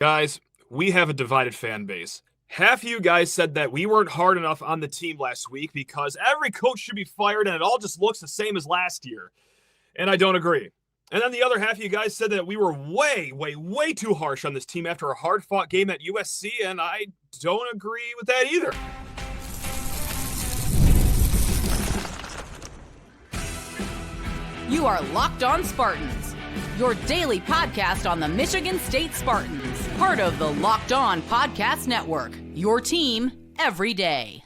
Guys, we have a divided fan base. Half of you guys said that we weren't hard enough on the team last week because every coach should be fired and it all just looks the same as last year. And I don't agree. And then the other half of you guys said that we were way too harsh on this team after a hard-fought game at USC, and I don't agree with that either. You are Locked On Spartans, your daily podcast on the Michigan State Spartans, part of the Locked On Podcast Network, your team every day.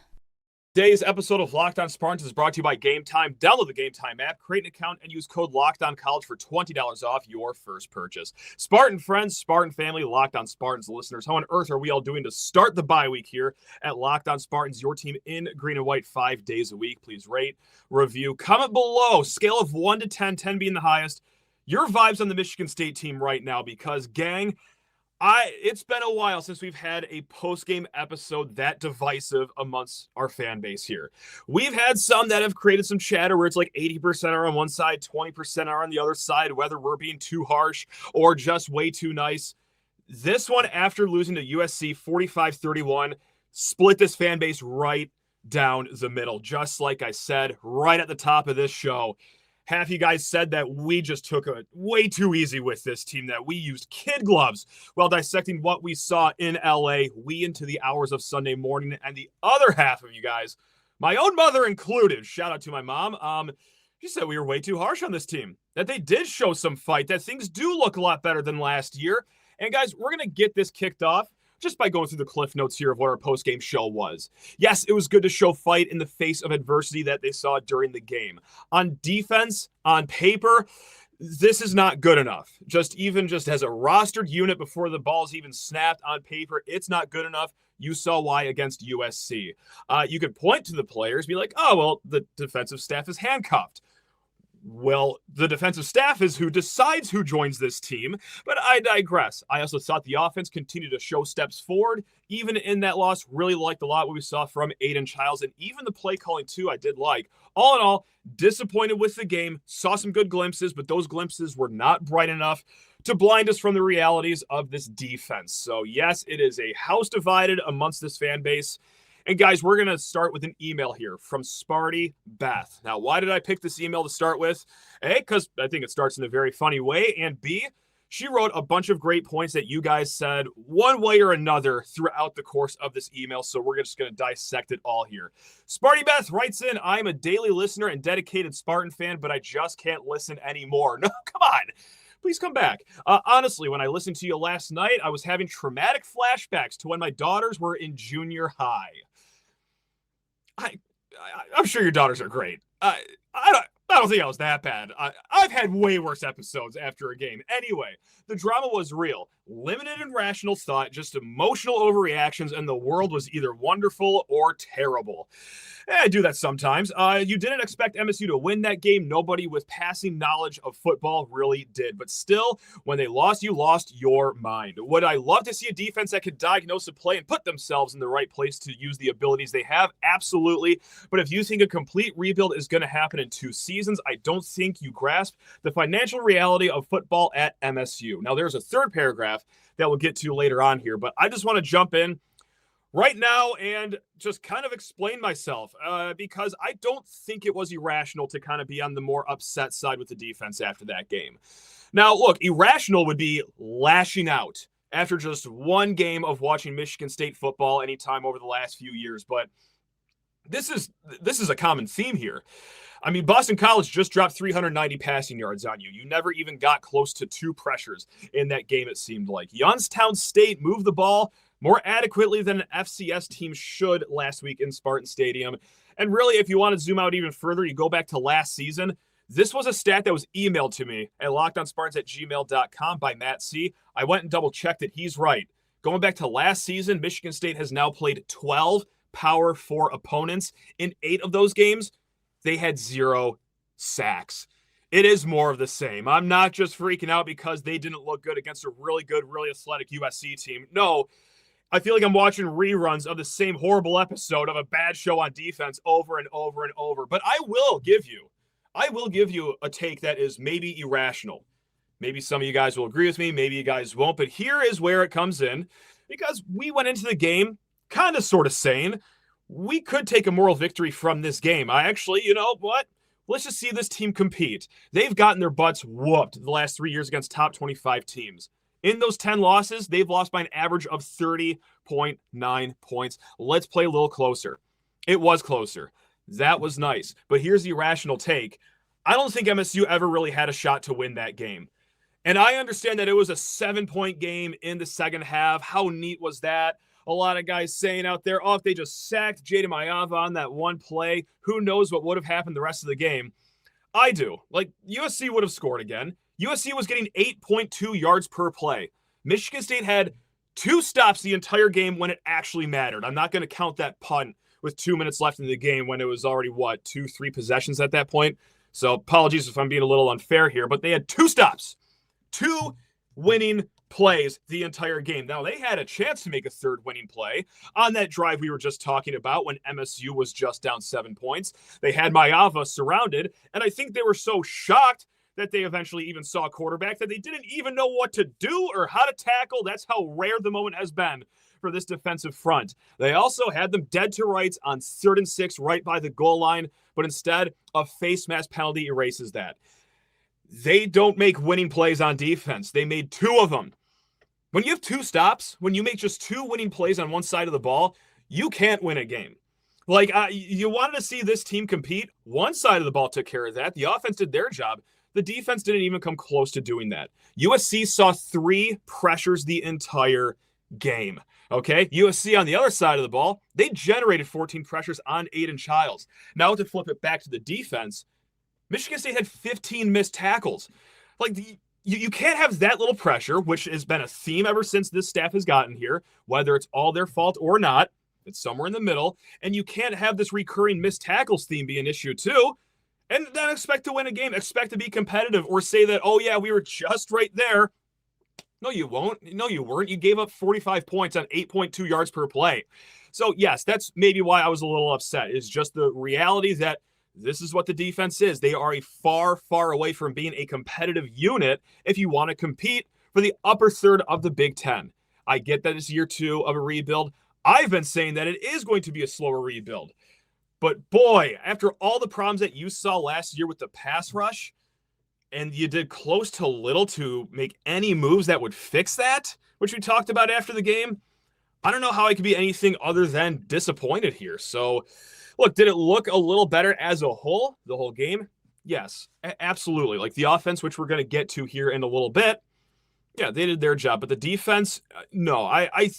Today's episode of Locked On Spartans is brought to you by Game Time. Download the Game Time app, create an account, and use code LOCKEDONCollege for $20 off your first purchase. Spartan friends, Spartan family, Locked On Spartans listeners, how on earth are we all doing to start the bye week here at Locked On Spartans, your team in green and white 5 days a week? Please rate, review, comment below, scale of 1 to 10, 10 being the highest, your vibes on the Michigan State team right now, because, gang, it's been a while since we've had a post-game episode that divisive amongst our fan base here. We've had some that have created some chatter where it's like 80% are on one side, 20% are on the other side, whether we're being too harsh or just way too nice. This one, after losing to USC 45-31, split this fan base right down the middle. Just like I said, right at the top of this show. Half you guys said that we just took it way too easy with this team, that we used kid gloves while dissecting what we saw in LA we into the hours of Sunday morning. And the other half of you guys, my own mother included, shout out to my mom, she said we were way too harsh on this team, that they did show some fight, that things do look a lot better than last year. And guys, we're going to get this kicked off just by going through the cliff notes here of what our post-game show was. Yes, it was good to show fight in the face of adversity that they saw during the game. On defense, on paper, this is not good enough. Just as a rostered unit before the ball's even snapped on paper, it's not good enough. You saw why against USC. You could point to the players, be like, oh, well, the defensive staff is handcuffed. Well, the defensive staff is who decides who joins this team, but I digress. I also thought the offense continued to show steps forward. Even in that loss, really liked a lot what we saw from Aidan Chiles, and even the play calling too, I did like. All in all, disappointed with the game, saw some good glimpses, but those glimpses were not bright enough to blind us from the realities of this defense. So yes, it is a house divided amongst this fan base. And guys, we're going to start with an email here from Sparty Beth. Now, why did I pick this email to start with? A, because I think it starts in a very funny way. And B, she wrote a bunch of great points that you guys said one way or another throughout the course of this email. So we're just going to dissect it all here. Sparty Beth writes in, I'm a daily listener and dedicated Spartan fan, but I just can't listen anymore. No, come on. Please come back. Honestly, when I listened to you last night, I was having traumatic flashbacks to when my daughters were in junior high. I'm sure your daughters are great. I don't think I was that bad. I've had way worse episodes after a game. Anyway, the drama was real. Limited and rational thought, just emotional overreactions, and the world was either wonderful or terrible. I do that sometimes. You didn't expect MSU to win that game. Nobody with passing knowledge of football really did. But still, when they lost, you lost your mind. Would I love to see a defense that could diagnose a play and put themselves in the right place to use the abilities they have? Absolutely. But if you think a complete rebuild is going to happen in 2 seasons, I don't think you grasp the financial reality of football at MSU. Now, there's a third paragraph that we'll get to later on here, but I just want to jump in right now and just kind of explain myself because I don't think it was irrational to kind of be on the more upset side with the defense after that game. Now, look, irrational would be lashing out after just one game of watching Michigan State football anytime over the last few years, but this is a common theme here. I mean, Boston College just dropped 390 passing yards on you. You never even got close to 2 pressures in that game, it seemed like. Youngstown State moved the ball more adequately than an FCS team should last week in Spartan Stadium. And really, if you want to zoom out even further, you go back to last season. This was a stat that was emailed to me at lockedonspartans@gmail.com by Matt C. I went and double-checked it. He's right. Going back to last season, Michigan State has now played 12 Power 4 opponents. In 8 of those games, they had 0 sacks. It is more of the same. I'm not just freaking out because they didn't look good against a really good, really athletic USC team. No, I feel like I'm watching reruns of the same horrible episode of a bad show on defense over and over and over. But I will give you a take that is maybe irrational. Maybe some of you guys will agree with me. Maybe you guys won't. But here is where it comes in, because we went into the game kind of sort of saying we could take a moral victory from this game. I actually, you know what? Let's just see this team compete. They've gotten their butts whooped the last 3 years against top 25 teams. In those 10 losses, they've lost by an average of 30.9 points. Let's play a little closer. It was closer. That was nice. But here's the irrational take. I don't think MSU ever really had a shot to win that game. And I understand that it was a 7-point game in the second half. How neat was that? A lot of guys saying out there, oh, if they just sacked Jaden Mayava on that one play, who knows what would have happened the rest of the game. I do. Like, USC would have scored again. USC was getting 8.2 yards per play. Michigan State had 2 stops the entire game when it actually mattered. I'm not going to count that punt with 2 minutes left in the game when it was already, 2-3 possessions at that point. So apologies if I'm being a little unfair here, but they had 2 stops. 2 winning plays the entire game. Now, they had a chance to make a third winning play on that drive we were just talking about when MSU was just down 7 points. They had Mayava surrounded, and I think they were so shocked that they eventually even saw a quarterback that they didn't even know what to do or how to tackle. That's how rare the moment has been for this defensive front. They also had them dead to rights on 3rd and 6 right by the goal line, but instead a face mask penalty erases that. They don't make winning plays on defense. They made 2 of them. When you have 2 stops, when you make just 2 winning plays on one side of the ball, you can't win a game. Like, you wanted to see this team compete. One side of the ball took care of that. The offense did their job. The defense didn't even come close to doing that. USC saw 3 pressures the entire game. Okay, USC on the other side of the ball, they generated 14 pressures on Aidan Chiles. Now to flip it back to the defense, Michigan State had 15 missed tackles. Like, you can't have that little pressure, which has been a theme ever since this staff has gotten here, whether it's all their fault or not. It's somewhere in the middle. And you can't have this recurring missed tackles theme be an issue too, and then expect to win a game, expect to be competitive, or say that, oh yeah, we were just right there. No, you won't. No, you weren't. You gave up 45 points on 8.2 yards per play. So yes, that's maybe why I was a little upset, is just the reality that this is what the defense is. They are a far, far away from being a competitive unit if you want to compete for the upper third of the Big Ten. I get that it's year 2 of a rebuild. I've been saying that it is going to be a slower rebuild. But boy, after all the problems that you saw last year with the pass rush, and you did close to little to make any moves that would fix that, which we talked about after the game, I don't know how I could be anything other than disappointed here. So, look, did it look a little better as a whole, the whole game? Yes, absolutely. Like the offense, which we're going to get to here in a little bit, yeah, they did their job. But the defense, no, I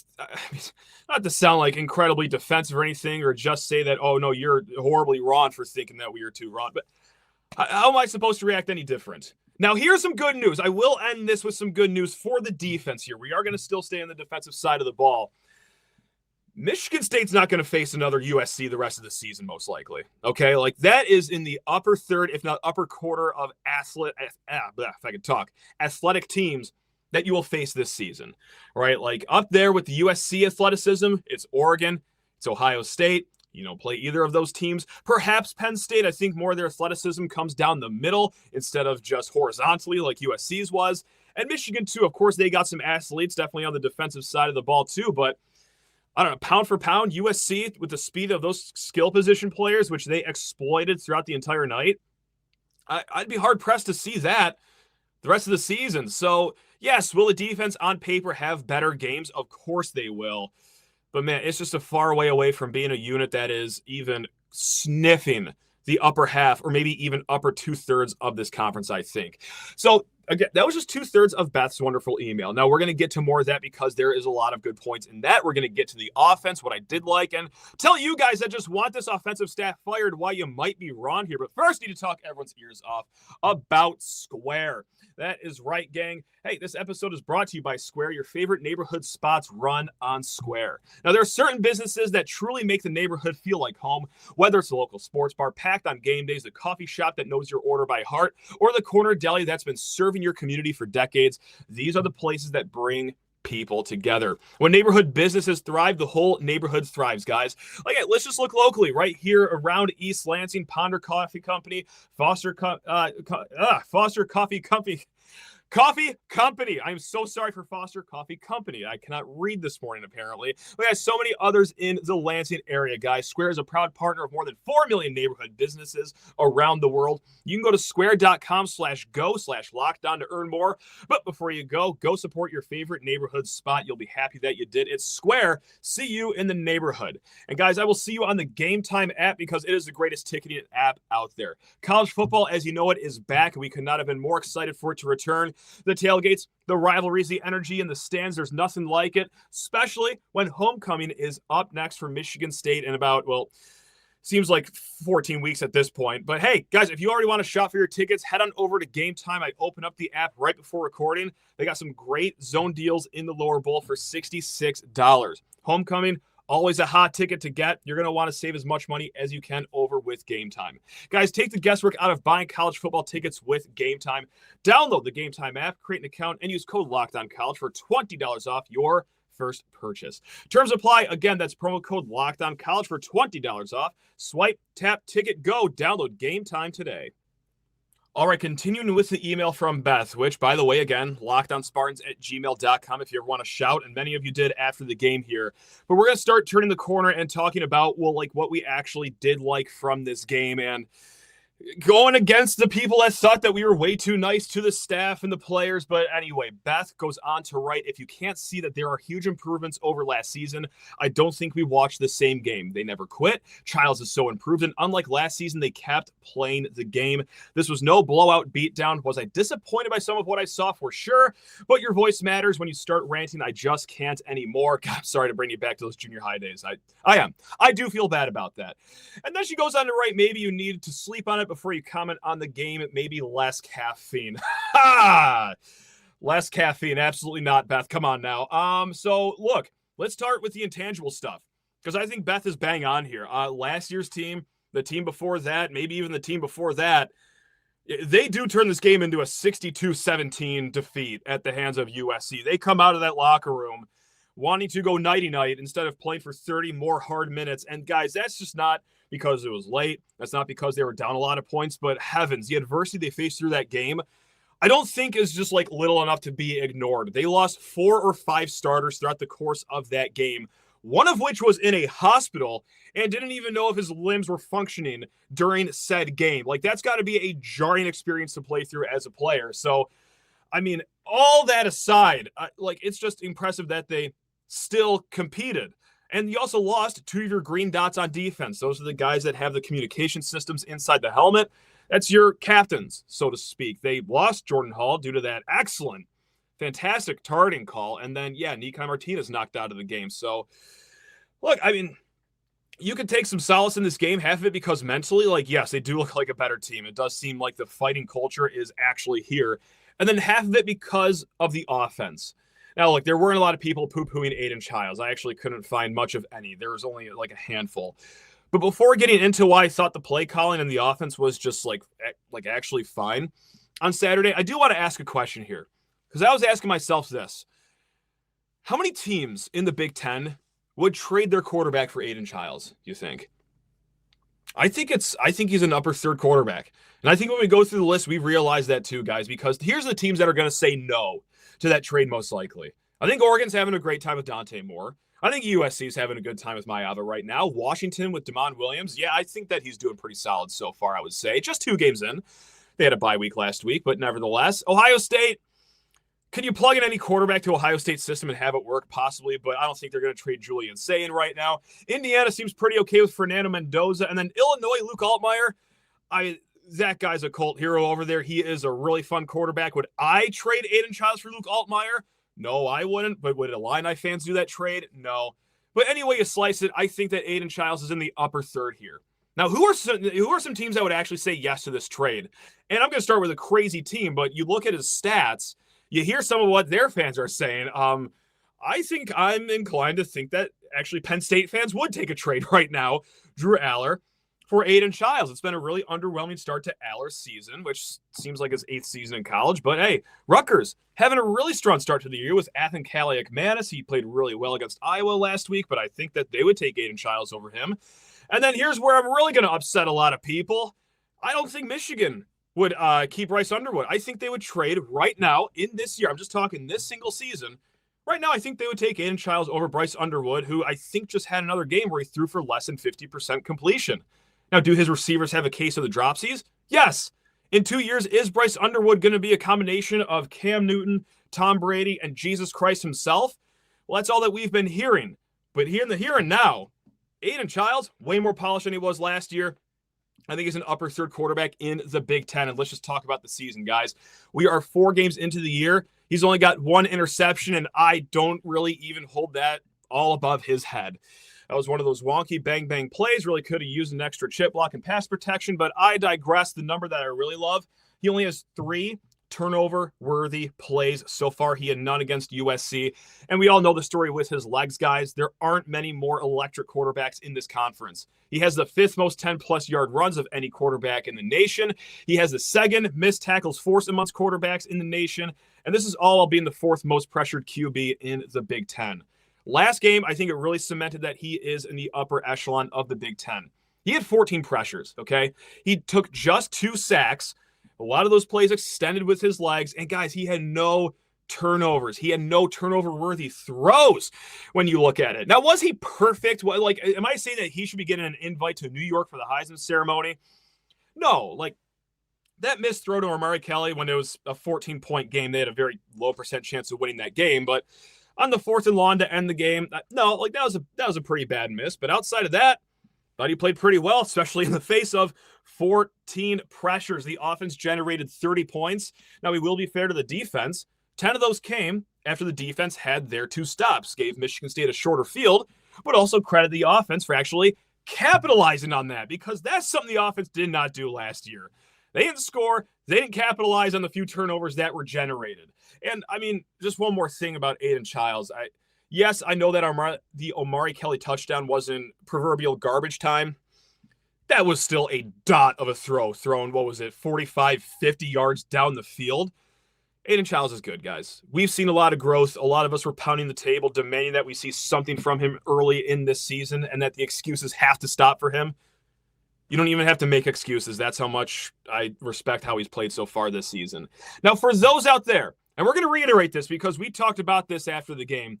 not to sound like incredibly defensive or anything, or just say that, oh, no, you're horribly wrong for thinking that we are too wrong. But how am I supposed to react any different? Now, here's some good news. I will end this with some good news for the defense here. We are going to still stay on the defensive side of the ball. Michigan State's not going to face another USC the rest of the season, most likely. Okay, like that is in the upper third, if not upper quarter of athletic teams that you will face this season, right? Like up there with the USC athleticism, it's Oregon, it's Ohio State. You know, play either of those teams. Perhaps Penn State, I think more of their athleticism comes down the middle instead of just horizontally like USC's was. And Michigan, too, of course, they got some athletes definitely on the defensive side of the ball, too, but I don't know, pound for pound, USC with the speed of those skill position players, which they exploited throughout the entire night, I'd be hard-pressed to see that the rest of the season. So, yes, will the defense on paper have better games? Of course they will. But, man, it's just a far way away from being a unit that is even sniffing the upper half or maybe even upper 2/3 of this conference, I think. So, again, that was just 2/3 of Beth's wonderful email. Now, we're going to get to more of that because there is a lot of good points in that. We're going to get to the offense, what I did like, and tell you guys that just want this offensive staff fired why you might be wrong here. But first, need to talk everyone's ears off about Square. That is right, gang. Hey, this episode is brought to you by Square, your favorite neighborhood spots run on Square. Now, there are certain businesses that truly make the neighborhood feel like home, whether it's a local sports bar packed on game days, a coffee shop that knows your order by heart, or the corner deli that's been serving your community for decades. These are the places that bring people together. When neighborhood businesses thrive, the whole neighborhood thrives, guys. Like, let's just look locally, right here around East Lansing. Ponder Coffee Company, Foster Coffee Company, Coffee Company. I'm so sorry for Foster Coffee Company. I cannot read this morning, apparently. We have so many others in the Lansing area, guys. Square is a proud partner of more than 4 million neighborhood businesses around the world. You can go to square.com/go/lockdown to earn more. But before you go support your favorite neighborhood spot. You'll be happy that you did. It's Square. See you in the neighborhood. And guys, I will see you on the Game Time app because it is the greatest ticketing app out there. College football, as you know it, is back. We could not have been more excited for it to return. The tailgates, the rivalries, the energy in the stands, there's nothing like it, especially when homecoming is up next for Michigan State in about, well, seems like 14 weeks at this point. But hey, guys, if you already want to shop for your tickets, head on over to Game Time. I opened up the app right before recording. They got some great zone deals in the lower bowl for $66. Homecoming, always a hot ticket to get. You're going to want to save as much money as you can over with Game Time. Guys, take the guesswork out of buying college football tickets with Game Time. Download the Game Time app, create an account, and use code LOCKEDONCollege for $20 off your first purchase. Terms apply. Again, that's promo code LOCKEDONCollege for $20 off. Swipe, tap, ticket, go. Download Game Time today. All right, continuing with the email from Beth, which, by the way, again, lockdownspartans@gmail.com if you ever want to shout, and many of you did after the game here. But we're going to start turning the corner and talking about, well, like what we actually did like from this game and going against the people that thought that we were way too nice to the staff and the players. But anyway, Beth goes on to write, if you can't see that there are huge improvements over last season, I don't think we watched the same game. They never quit. Chiles is so improved. And unlike last season, they kept playing the game. This was no blowout beatdown. Was I disappointed by some of what I saw? For sure. But your voice matters when you start ranting. I just can't anymore. God, I'm sorry to bring you back to those junior high days. I am. I do feel bad about that. And then she goes on to write, maybe you needed to sleep on it before you comment on the game. It may be less caffeine. Less caffeine. Absolutely not, Beth. Come on now. So look, let's start with the intangible stuff because I think Beth is bang on here. Last year's team, the team before that, maybe even the team before that, they do turn this game into a 62-17 defeat at the hands of USC. They come out of that locker room wanting to go nighty-night instead of playing for 30 more hard minutes. And guys, that's just not because it was late. That's not because they were down a lot of points, but heavens, the adversity they faced through that game, I don't think is just like little enough to be ignored. They lost 4 or 5 starters throughout the course of that game, one of which was in a hospital and didn't even know if his limbs were functioning during said game. Like, that's got to be a jarring experience to play through as a player. So, I mean, all that aside, it's just impressive that they still competed. And you also lost 2 of your green dots on defense. Those are the guys that have the communication systems inside the helmet. That's your captains, so to speak. They lost Jordan Hall due to that excellent, fantastic targeting call. And then, Nikai Martinez knocked out of the game. So, look, I mean, you could take some solace in this game, half of it because mentally, yes, they do look like a better team. It does seem like the fighting culture is actually here. And then half of it because of the offense. Now, look, there weren't a lot of people poo-pooing Aidan Chiles. I actually couldn't find much of any. There was only a handful. But before getting into why I thought the play calling and the offense was just actually fine on Saturday, I do want to ask a question here because I was asking myself this: how many teams in the Big Ten would trade their quarterback for Aidan Chiles? You think? I think he's an upper third quarterback, and I think when we go through the list, we realize that too, guys. Because here's the teams that are going to say no to that trade most likely. I think Oregon's having a great time with Dante Moore. I think USC's having a good time with Maeva right now. Washington with Damon Williams. Yeah, I think that he's doing pretty solid so far, I would say. Just 2 games in. They had a bye week last week, but nevertheless. Ohio State, can you plug in any quarterback to Ohio State's system and have it work? Possibly, but I don't think they're going to trade Julian Sayin right now. Indiana seems pretty okay with Fernando Mendoza. And then Illinois, Luke Altmaier. That guy's a cult hero over there. He is a really fun quarterback. Would I trade Aidan Chiles for Luke Altmaier? No, I wouldn't. But would Illini fans do that trade? No. But anyway you slice it, I think that Aidan Chiles is in the upper third here. Now, who are some teams that would actually say yes to this trade? And I'm going to start with a crazy team, but you look at his stats, you hear some of what their fans are saying. I think I'm inclined to think that actually Penn State fans would take a trade right now. Drew Aller for Aidan Chiles. It's been a really underwhelming start to Aller's season, which seems like his 8th season in college. But hey, Rutgers having a really strong start to the year with Athan Kaliak-Manis. He played really well against Iowa last week, but I think that they would take Aidan Chiles over him. And then here's where I'm really going to upset a lot of people. I don't think Michigan would keep Bryce Underwood. I think they would trade right now in this year. I'm just talking this single season. Right now, I think they would take Aidan Chiles over Bryce Underwood, who I think just had another game where he threw for less than 50% completion. Now, do his receivers have a case of the dropsies? Yes. In 2 years, is Bryce Underwood going to be a combination of Cam Newton, Tom Brady, and Jesus Christ himself? Well, that's all that we've been hearing. But here in the here and now, Aidan Chiles, way more polished than he was last year. I think he's an upper third quarterback in the Big Ten. And let's just talk about the season, guys. We are 4 games into the year. He's only got 1 interception, and I don't really even hold that all above his head. That was one of those wonky bang-bang plays. Really could have used an extra chip block and pass protection, but I digress. The number that I really love, he only has 3 turnover-worthy plays so far. He had none against USC. And we all know the story with his legs, guys. There aren't many more electric quarterbacks in this conference. He has the 5th most 10-plus yard runs of any quarterback in the nation. He has the 2nd missed tackles forced amongst quarterbacks in the nation. And this is all while being the 4th most pressured QB in the Big Ten. Last game, I think it really cemented that he is in the upper echelon of the Big Ten. He had 14 pressures, okay? He took just 2 sacks. A lot of those plays extended with his legs. And guys, he had no turnovers. He had no turnover-worthy throws when you look at it. Now, was he perfect? Like, am I saying that he should be getting an invite to New York for the Heisman ceremony? No. Like, that missed throw to Amari Kelly when it was a 14-point game, they had a very low % chance of winning that game. But on the 4th and long to end the game, no, like that was a pretty bad miss. But outside of that, thought he played pretty well, especially in the face of 14 pressures. The offense generated 30 points. Now, we will be fair to the defense. 10 of those came after the defense had their 2 stops, gave Michigan State a shorter field, but also credit the offense for actually capitalizing on that, because that's something the offense did not do last year. They didn't score. They didn't capitalize on the few turnovers that were generated. And, I mean, just one more thing about Aidan Chiles. Yes, I know that the Amari Kelly touchdown wasn't proverbial garbage time. That was still a dot of a throw, thrown, 45, 50 yards down the field. Aidan Chiles is good, guys. We've seen a lot of growth. A lot of us were pounding the table, demanding that we see something from him early in this season and that the excuses have to stop for him. You don't even have to make excuses. That's how much I respect how he's played so far this season. Now, for those out there, and we're going to reiterate this because we talked about this after the game,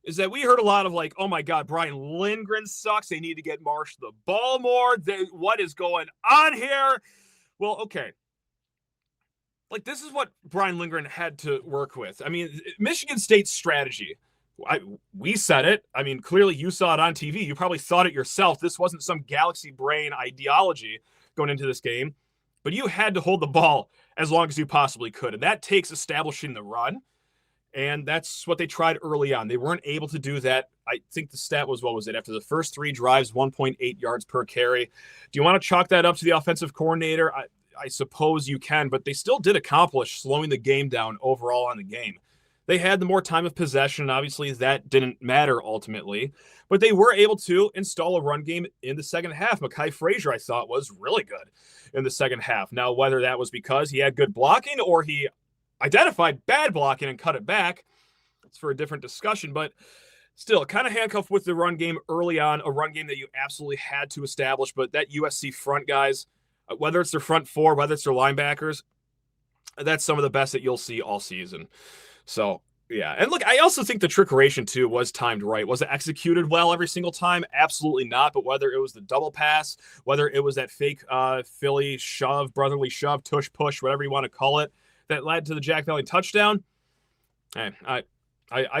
is that we heard a lot of like, oh my God, Brian Lindgren sucks. They need to get Marsh the ball more. What is going on here? Well, okay. Like, this is what Brian Lindgren had to work with. I mean, Michigan State's strategy, we said it. I mean, clearly you saw it on TV. You probably thought it yourself. This wasn't some galaxy brain ideology going into this game, but you had to hold the ball as long as you possibly could. And that takes establishing the run. And that's what they tried early on. They weren't able to do that. I think the stat was, what was it? After the first 3 drives, 1.8 yards per carry. Do you want to chalk that up to the offensive coordinator? I suppose you can, but they still did accomplish slowing the game down overall on the game. They had the more time of possession, and obviously that didn't matter ultimately. But they were able to install a run game in the second half. Mekhi Frazier, I thought, was really good in the second half. Now, whether that was because he had good blocking or he identified bad blocking and cut it back, it's for a different discussion. But still, kind of handcuffed with the run game early on, a run game that you absolutely had to establish. But that USC front, guys, whether it's their front 4, whether it's their linebackers, that's some of the best that you'll see all season. So, yeah. And look, I also think the trickeration, too, was timed right. Was it executed well every single time? Absolutely not. But whether it was the double pass, whether it was that fake Philly shove, brotherly shove, tush push, whatever you want to call it, that led to the Jack Valley touchdown, I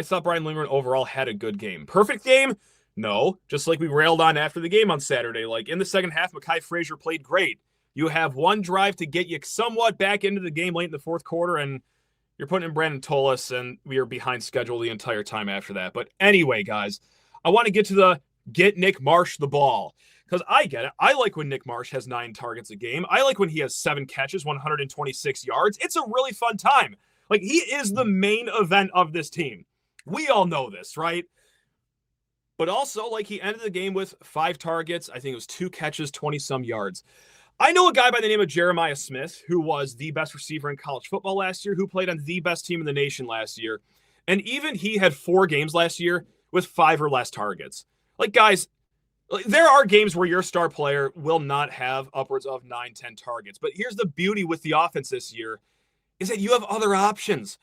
thought Brian Lindgren overall had a good game. Perfect game? No. Just like we railed on after the game on Saturday. Like, in the second half, Mekhi Frazier played great. You have one drive to get you somewhat back into the game late in the fourth quarter, and you're putting in Brandon Tolis, and we are behind schedule the entire time after that. But anyway, guys, I want to get to the get Nick Marsh the ball, because I get it. I like when Nick Marsh has 9 targets a game. I like when he has 7 catches, 126 yards. It's a really fun time. Like, he is the main event of this team. We all know this, right? But also, like, he ended the game with 5 targets. I think it was 2 catches, 20-some yards. I know a guy by the name of Jeremiah Smith, who was the best receiver in college football last year, who played on the best team in the nation last year. And even he had 4 games last year with 5 or less targets. Like, guys, There are games where your star player will not have upwards of 9-10 targets. But here's the beauty with the offense this year is that you have other options.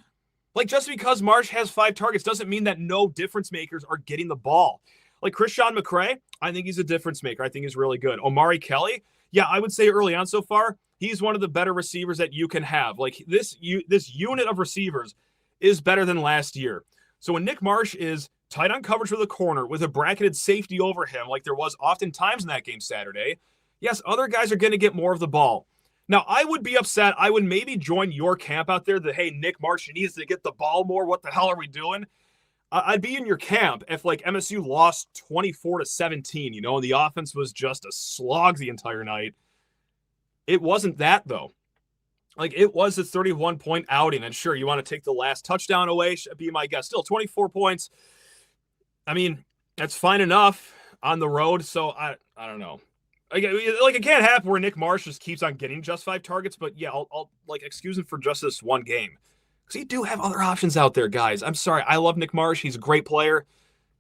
Like, just because Marsh has 5 targets doesn't mean that no difference makers are getting the ball. Like Christian McCray, I think he's a difference maker. I think he's really good. Omari Kelly, yeah, I would say early on so far, he's one of the better receivers that you can have. Like, this unit of receivers is better than last year. So when Nick Marsh is tight on coverage for the corner with a bracketed safety over him, like there was oftentimes in that game Saturday, yes, other guys are going to get more of the ball. Now, I would be upset. I would maybe join your camp out there that, hey, Nick Marsh needs to get the ball more. What the hell are we doing? I'd be in your camp if, like, MSU lost 24-17, and the offense was just a slog the entire night. It wasn't that, though. Like, it was a 31-point outing. And sure, you want to take the last touchdown away, be my guest. Still, 24 points. I mean, that's fine enough on the road. So, I don't know. Like, it can't happen where Nick Marsh just keeps on getting just 5 targets. But, yeah, I'll excuse him for just this one game. Because you do have other options out there, guys. I'm sorry. I love Nick Marsh. He's a great player.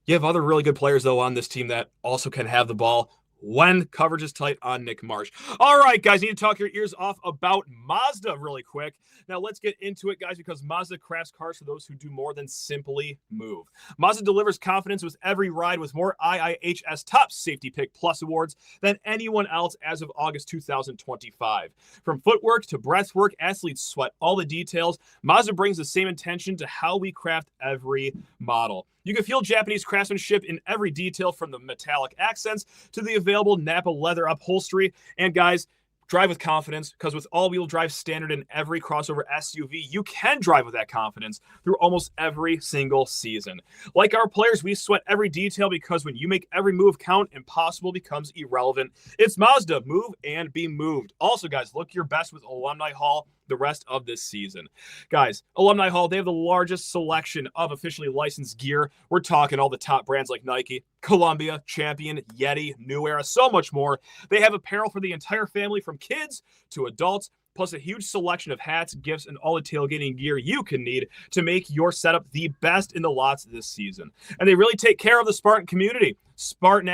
You have other really good players, though, on this team that also can have the ball when coverage is tight on Nick Marsh. All right, guys, you need to talk your ears off about Mazda really quick. Now, let's get into it, guys, because Mazda crafts cars for those who do more than simply move. Mazda delivers confidence with every ride with more IIHS Top Safety Pick Plus awards than anyone else as of August 2025. From footwork to breathwork, athletes sweat all the details. Mazda brings the same intention to how we craft every model. You can feel Japanese craftsmanship in every detail, from the metallic accents to the available Napa leather upholstery. And guys, drive with confidence, because with all-wheel drive standard in every crossover SUV, you can drive with that confidence through almost every single season. Like our players, we sweat every detail, because when you make every move count, impossible becomes irrelevant. It's Mazda. Move and be moved. Also, guys, look your best with Alumni Hall the rest of this season. Guys, Alumni Hall, they have the largest selection of officially licensed gear. We're talking all the top brands like Nike, Columbia, Champion, Yeti, New Era, so much more. They have apparel for the entire family, from kids to adults, plus a huge selection of hats, gifts, and all the tailgating gear you can need to make your setup the best in the lots this season. And they really take care of the Spartan community. Spartan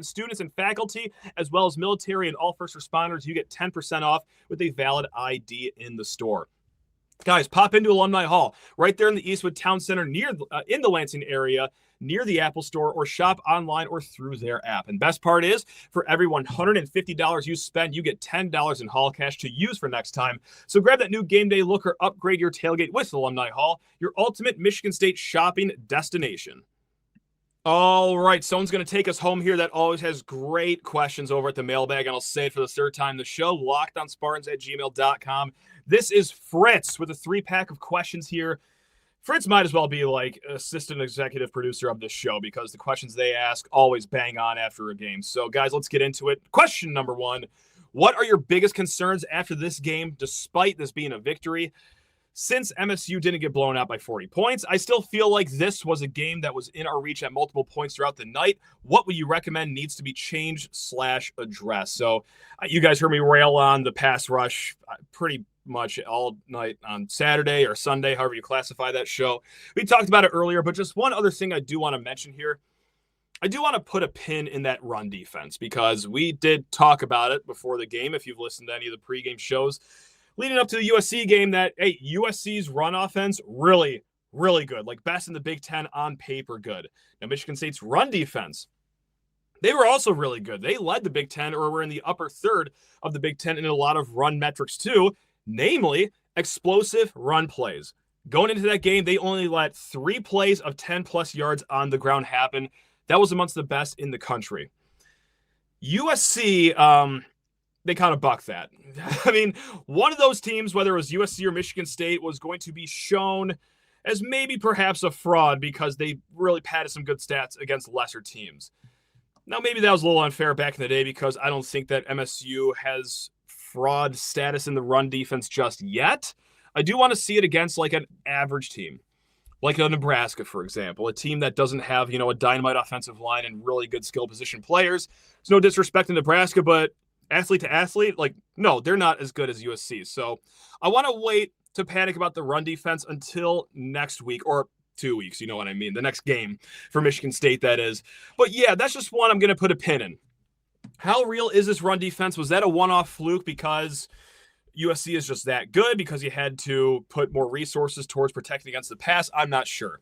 students and faculty, as well as military and all first responders, you get 10% off with a valid ID in the store. Guys, pop into Alumni Hall right there in the Eastwood Town Center, in the Lansing area, near the Apple Store, or shop online or through their app. And best part is, for every $150 you spend, you get $10 in Hall cash to use for next time. So grab that new game day look or upgrade your tailgate with Alumni Hall, your ultimate Michigan State shopping destination. All right, someone's going to take us home here that always has great questions over at the mailbag, and I'll say it for the third time, the show, lockedonspartans@gmail.com. This is Fritz with a 3-pack of questions here. Fritz might as well be like assistant executive producer of this show, because the questions they ask always bang on after a game. So, guys, let's get into it. Question number 1, what are your biggest concerns after this game, despite this being a victory? Since MSU didn't get blown out by 40 points, I still feel like this was a game that was in our reach at multiple points throughout the night. What would you recommend needs to be changed/addressed? So you guys heard me rail on the pass rush pretty much all night on Saturday or Sunday, however you classify that show. We talked about it earlier, but just one other thing I do want to mention here. I do want to put a pin in that run defense, because we did talk about it before the game. If you've listened to any of the pregame shows leading up to the USC game, that, hey, USC's run offense, really, really good. Like, best in the Big Ten on paper, good. Now, Michigan State's run defense, they were also really good. They led the Big Ten, or were in the upper third of the Big Ten in a lot of run metrics too, namely explosive run plays. Going into that game, they only let 3 plays of 10-plus yards on the ground happen. That was amongst the best in the country. USC, they kind of bucked that. I mean, one of those teams, whether it was USC or Michigan State, was going to be shown as maybe perhaps a fraud, because they really padded some good stats against lesser teams. Now, maybe that was a little unfair back in the day, because I don't think that MSU has fraud status in the run defense just yet. I do want to see it against like an average team, like a Nebraska, for example, a team that doesn't have, a dynamite offensive line and really good skill position players. There's no disrespect to Nebraska, but athlete to athlete, like, no, they're not as good as USC. So I want to wait to panic about the run defense until next week, or 2 weeks. You know what I mean? The next game for Michigan State, that is. But yeah, that's just one I'm going to put a pin in. How real is this run defense? Was that a one-off fluke because USC is just that good, because you had to put more resources towards protecting against the pass? I'm not sure.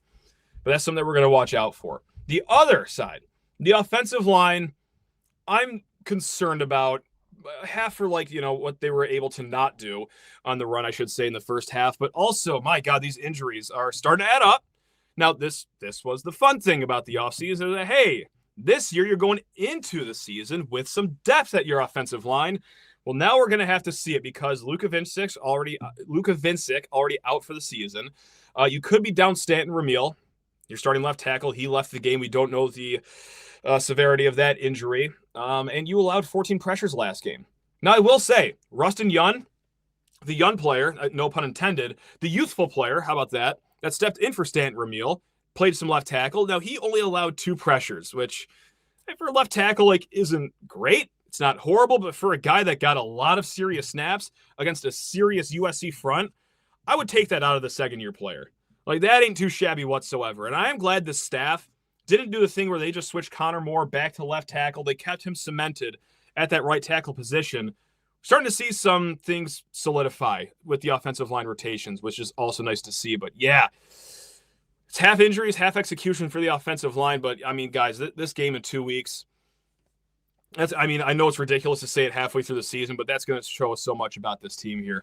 But that's something that we're going to watch out for. The other side, the offensive line, I'm concerned about. Half for what they were able to not do on the run, I should say, in the first half. But also, my God, these injuries are starting to add up. Now, this was the fun thing about the offseason, that, hey, this year you're going into the season with some depth at your offensive line. Well, now we're going to have to see it, because Luka Vincic already out for the season. You could be down Stanton Ramil, your starting left tackle. He left the game. We don't know the severity of that injury. And you allowed 14 pressures last game. Now, I will say, Rustin Yun, the young player, no pun intended, the youthful player, how about that stepped in for Stanton Ramil, played some left tackle. Now, he only allowed 2 pressures, which for a left tackle, isn't great. It's not horrible, but for a guy that got a lot of serious snaps against a serious USC front, I would take that out of the second-year player. That ain't too shabby whatsoever. And I am glad the staff didn't do the thing where they just switched Connor Moore back to left tackle. They kept him cemented at that right tackle position. Starting to see some things solidify with the offensive line rotations, which is also nice to see. But yeah, it's half injuries, half execution for the offensive line. But I mean, guys, this game in 2 weeks, I know it's ridiculous to say it halfway through the season, but that's going to show us so much about this team here.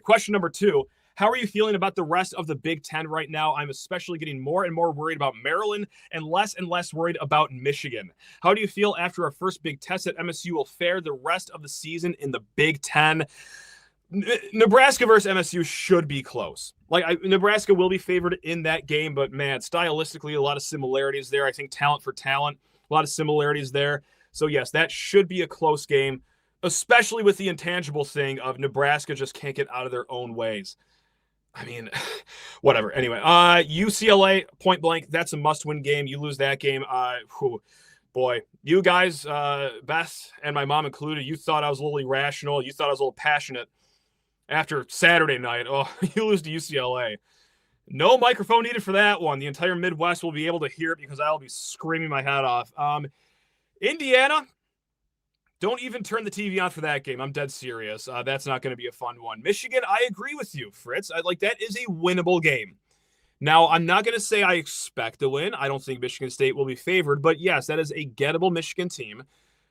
Question number 2. How are you feeling about the rest of the Big Ten right now? I'm especially getting more and more worried about Maryland and less worried about Michigan. How do you feel after our first big test that MSU will fare the rest of the season in the Big Ten? Nebraska versus MSU should be close. Nebraska will be favored in that game, but man, stylistically, a lot of similarities there. I think talent for talent, a lot of similarities there. So yes, that should be a close game, especially with the intangible thing of Nebraska just can't get out of their own ways. I mean, whatever. Anyway, UCLA, point blank, that's a must-win game. You lose that game, boy, you guys, Beth and my mom included, you thought I was a little irrational. You thought I was a little passionate after Saturday night. Oh, you lose to UCLA. No microphone needed for that one. The entire Midwest will be able to hear it because I'll be screaming my head off. Indiana, don't even turn the TV on for that game. I'm dead serious. That's not going to be a fun one. Michigan, I agree with you, Fritz. That is a winnable game. Now, I'm not going to say I expect to win. I don't think Michigan State will be favored. But yes, that is a gettable Michigan team.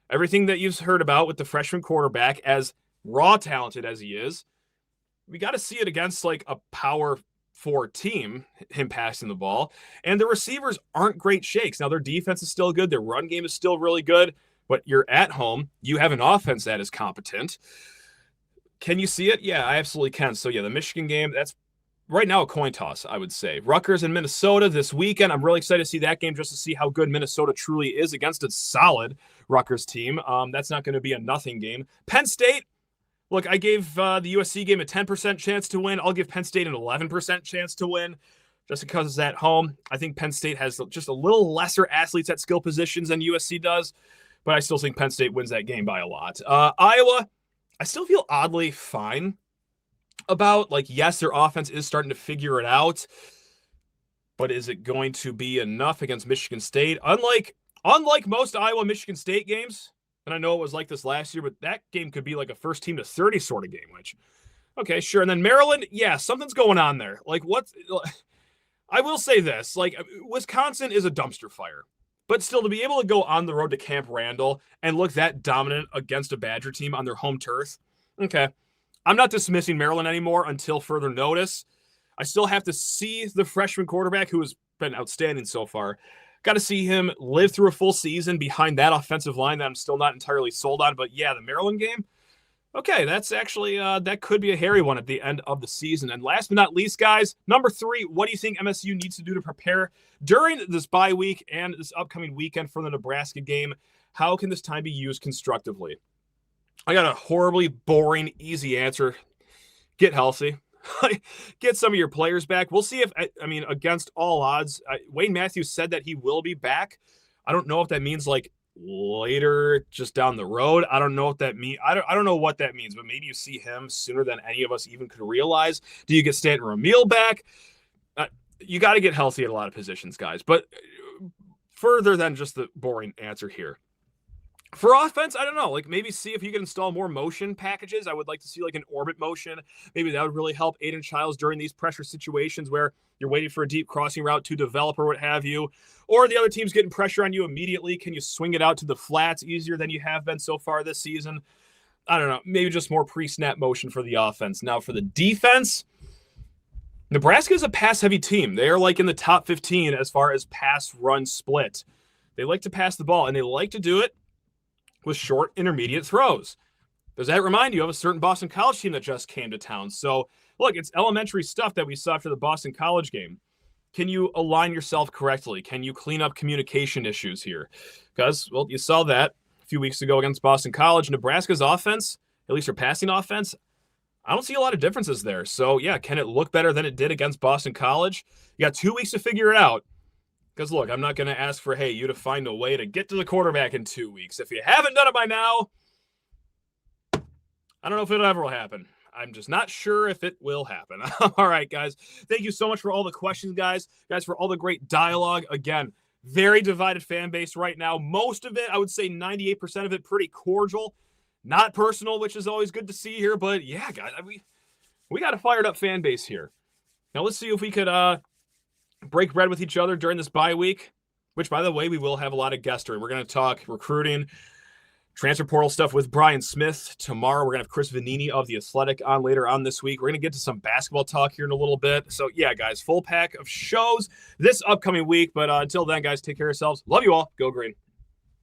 Everything that you've heard about with the freshman quarterback, as raw talented as he is, we got to see it against a Power 4 team, him passing the ball. And the receivers aren't great shakes. Now, their defense is still good. Their run game is still really good. But you're at home. You have an offense that is competent. Can you see it? Yeah, I absolutely can. So, yeah, the Michigan game, that's right now a coin toss, I would say. Rutgers and Minnesota this weekend. I'm really excited to see that game just to see how good Minnesota truly is against a solid Rutgers team. That's not going to be a nothing game. Penn State, look, I gave the USC game a 10% chance to win. I'll give Penn State an 11% chance to win just because it's at home. I think Penn State has just a little lesser athletes at skill positions than USC does. But I still think Penn State wins that game by a lot. Iowa, I still feel oddly fine about. Yes, their offense is starting to figure it out. But is it going to be enough against Michigan State? Unlike most Iowa-Michigan State games, and I know it was like this last year, but that game could be like a first team to 30 sort of game, which, okay, sure. And then Maryland, yeah, something's going on there. I will say this, Wisconsin is a dumpster fire. But still, to be able to go on the road to Camp Randall and look that dominant against a Badger team on their home turf, okay. I'm not dismissing Maryland anymore until further notice. I still have to see the freshman quarterback, who has been outstanding so far. Got to see him live through a full season behind that offensive line that I'm still not entirely sold on. But yeah, the Maryland game, okay, that's actually, that could be a hairy one at the end of the season. And last but not least, guys, number 3, what do you think MSU needs to do to prepare during this bye week and this upcoming weekend for the Nebraska game? How can this time be used constructively? I got a horribly boring, easy answer. Get healthy. Get some of your players back. We'll see if, against all odds, Wayne Matthews said that he will be back. I don't know if that means later, just down the road. I don't know what that means. I don't know what that means, but maybe you see him sooner than any of us even could realize. Do you get Stanton Ramil back? you got to get healthy at a lot of positions, guys. But further than just the boring answer here. For offense, I don't know. Like, maybe see if you can install more motion packages. I would like to see like an orbit motion. Maybe that would really help Aidan Chiles during these pressure situations where you're waiting for a deep crossing route to develop or what have you. Or the other team's getting pressure on you immediately. Can you swing it out to the flats easier than you have been so far this season? I don't know. Maybe just more pre-snap motion for the offense. Now for the defense, Nebraska is a pass-heavy team. They are like in the top 15 as far as pass-run split. They like to pass the ball, and they like to do it with short, intermediate throws. Does that remind you of a certain Boston College team that just came to town? So, look, it's elementary stuff that we saw after the Boston College game. Can you align yourself correctly? Can you clean up communication issues here? Because, well, you saw that a few weeks ago against Boston College. Nebraska's offense, at least their passing offense, I don't see a lot of differences there. So, yeah, can it look better than it did against Boston College? You got 2 weeks to figure it out. Because, look, I'm not going to ask for, hey, you to find a way to get to the quarterback in 2 weeks. If you haven't done it by now, I don't know if it'll ever happen. I'm just not sure if it will happen. All right, guys. Thank you so much for all the questions, guys. Guys, for all the great dialogue. Again, very divided fan base right now. Most of it, I would say 98% of it, pretty cordial. Not personal, which is always good to see here. But, yeah, guys, we got a fired up fan base here. Now, let's see if we could break bread with each other during this bye week, which, by the way, we will have a lot of guests during. We're going to talk recruiting, transfer portal stuff with Brian Smith. Tomorrow, we're going to have Chris Vanini of The Athletic on later on this week. We're going to get to some basketball talk here in a little bit. So, yeah, guys, full pack of shows this upcoming week. But until then, guys, take care of yourselves. Love you all. Go Green.